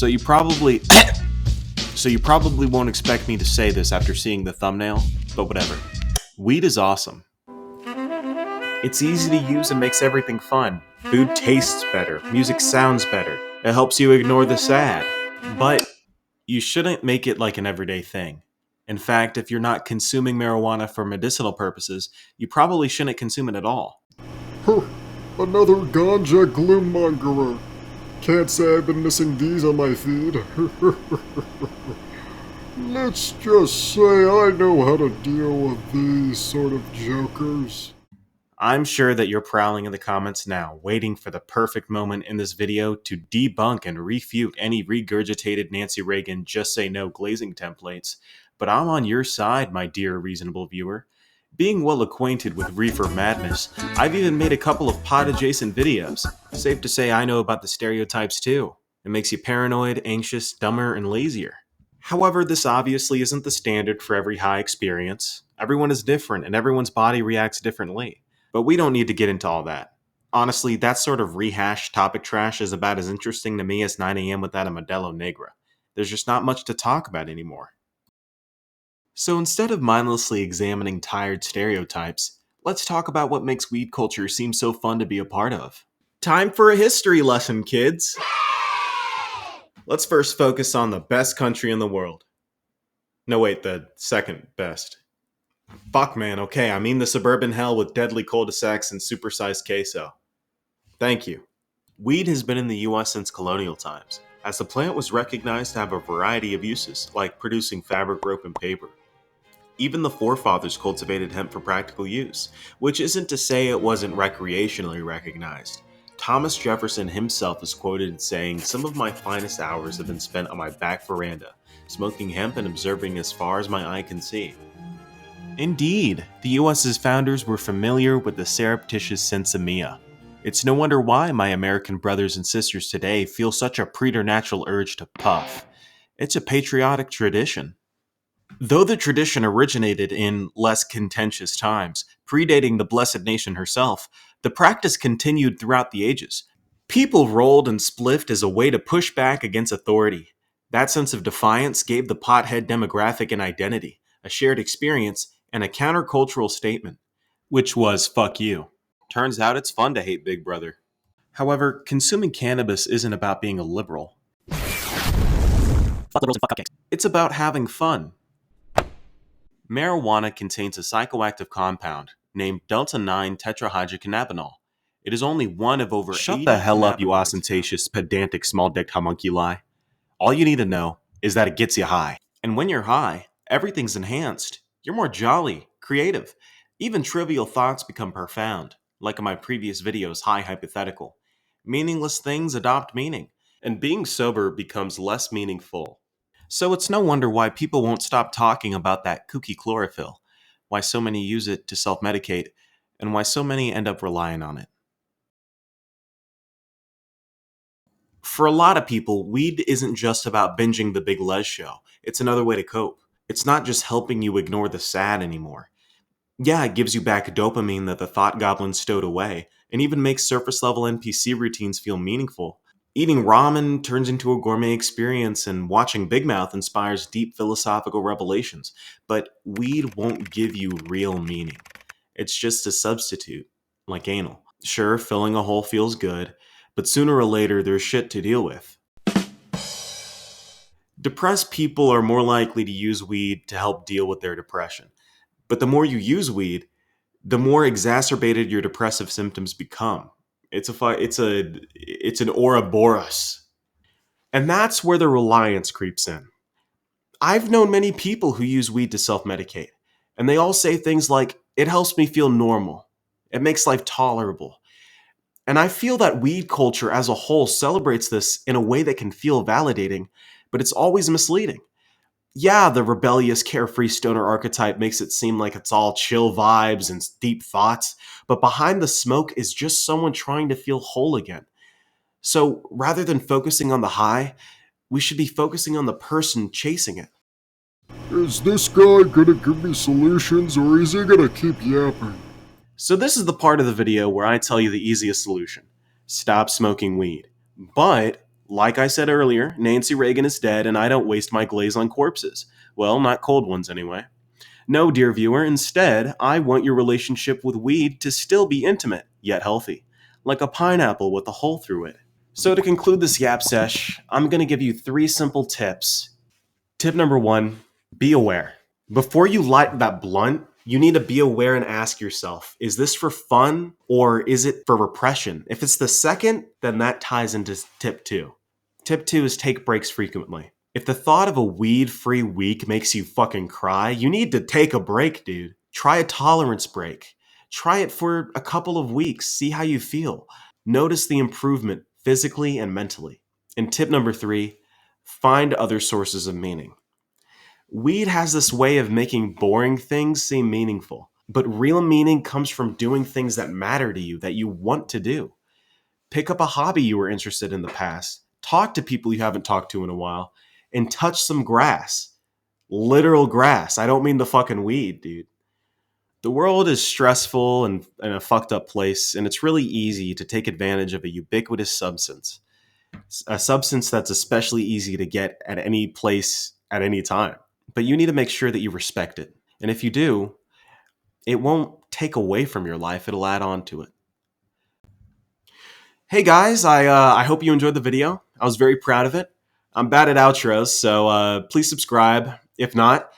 So you probably won't expect me to say this after seeing the thumbnail, but whatever. Weed is awesome. It's easy to use and makes everything fun. Food tastes better, music sounds better. It helps you ignore the sad. But you shouldn't make it like an everyday thing. In fact, if you're not consuming marijuana for medicinal purposes, you probably shouldn't consume it at all. Another ganja gloommongerer. Can't say I've been missing these on my feed. Let's just say I know how to deal with these sort of jokers. I'm sure that you're prowling in the comments now, waiting for the perfect moment in this video to debunk and refute any regurgitated Nancy Reagan just say no glazing templates. But I'm on your side, my dear reasonable viewer. Being well acquainted with reefer madness, I've even made a couple of pot-adjacent videos. Safe to say I know about the stereotypes too. It makes you paranoid, anxious, dumber, and lazier. However, this obviously isn't the standard for every high experience. Everyone is different, and everyone's body reacts differently. But we don't need to get into all that. Honestly, that sort of rehashed topic trash is about as interesting to me as 9 a.m. without a Modelo Negra. There's just not much to talk about anymore. So instead of mindlessly examining tired stereotypes, let's talk about what makes weed culture seem so fun to be a part of. Time for a history lesson, kids! Let's first focus on the best country in the world. No wait, the second best. Fuck man, okay, I mean the suburban hell with deadly cul-de-sacs and supersized queso. Thank you. Weed has been in the US since colonial times, as the plant was recognized to have a variety of uses, like producing fabric, rope, and paper. Even the forefathers cultivated hemp for practical use, which isn't to say it wasn't recreationally recognized. Thomas Jefferson himself is quoted as saying, "Some of my finest hours have been spent on my back veranda, smoking hemp and observing as far as my eye can see." Indeed, the US's founders were familiar with the surreptitious sensimilla. It's no wonder why my American brothers and sisters today feel such a preternatural urge to puff. It's a patriotic tradition. Though the tradition originated in less contentious times, predating the Blessed Nation herself, the practice continued throughout the ages. People rolled and spliffed as a way to push back against authority. That sense of defiance gave the pothead demographic an identity, a shared experience, and a countercultural statement, which was fuck you. Turns out it's fun to hate Big Brother. However, consuming cannabis isn't about being a liberal. Fuck liberals and fuck cupcakes. It's about having fun. Marijuana contains a psychoactive compound named delta-9 tetrahydrocannabinol. It is only one of over 80 Shut the hell up, you ostentatious, pedantic, small-dicked homunculi. All you need to know is that it gets you high. And when you're high, everything's enhanced. You're more jolly, creative. Even trivial thoughts become profound, like in my previous video's high hypothetical. Meaningless things adopt meaning, and being sober becomes less meaningful. So it's no wonder why people won't stop talking about that kooky chlorophyll, why so many use it to self-medicate, and why so many end up relying on it. For a lot of people, weed isn't just about binging the Big Les show. It's another way to cope. It's not just helping you ignore the sad anymore. Yeah, it gives you back dopamine that the thought goblin stowed away, and even makes surface-level NPC routines feel meaningful. Eating ramen turns into a gourmet experience, and watching Big Mouth inspires deep philosophical revelations. But weed won't give you real meaning. It's just a substitute, like anal. Sure, filling a hole feels good, but sooner or later there's shit to deal with. Depressed people are more likely to use weed to help deal with their depression. But the more you use weed, the more exacerbated your depressive symptoms become. It's an Ouroboros. And that's where the reliance creeps in. I've known many people who use weed to self-medicate, and they all say things like, "It helps me feel normal. It makes life tolerable." And I feel that weed culture as a whole celebrates this in a way that can feel validating, but it's always misleading. Yeah, the rebellious, carefree stoner archetype makes it seem like it's all chill vibes and deep thoughts, but behind the smoke is just someone trying to feel whole again. So rather than focusing on the high, we should be focusing on the person chasing it. Is this guy gonna give me solutions, or is he gonna keep yapping? So this is the part of the video where I tell you the easiest solution. Stop smoking weed. But Like I said earlier, Nancy Reagan is dead and I don't waste my glaze on corpses. Well, not cold ones anyway. No, dear viewer, instead, I want your relationship with weed to still be intimate, yet healthy, like a pineapple with a hole through it. So, to conclude this yap sesh, I'm going to give you 3 simple tips. Tip number 1, be aware. Before you light that blunt, you need to be aware and ask yourself, is this for fun or is it for repression? If it's the second, then that ties into tip 2. Tip 2 is take breaks frequently. If the thought of a weed-free week makes you fucking cry, you need to take a break, dude. Try a tolerance break. Try it for a couple of weeks. See how you feel. Notice the improvement physically and mentally. And tip number 3, find other sources of meaning. Weed has this way of making boring things seem meaningful, but real meaning comes from doing things that matter to you, that you want to do. Pick up a hobby you were interested in the past, talk to people you haven't talked to in a while, and touch some grass. Literal grass. I don't mean the fucking weed, dude. The world is stressful and a fucked up place, and it's really easy to take advantage of a ubiquitous substance. A substance that's especially easy to get at any place at any time. But you need to make sure that you respect it. And if you do, it won't take away from your life, it'll add on to it. Hey guys, I hope you enjoyed the video. I was very proud of it. I'm bad at outros, so please subscribe. If not,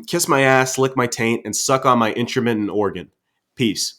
kiss my ass, lick my taint, and suck on my intermittent organ. Peace.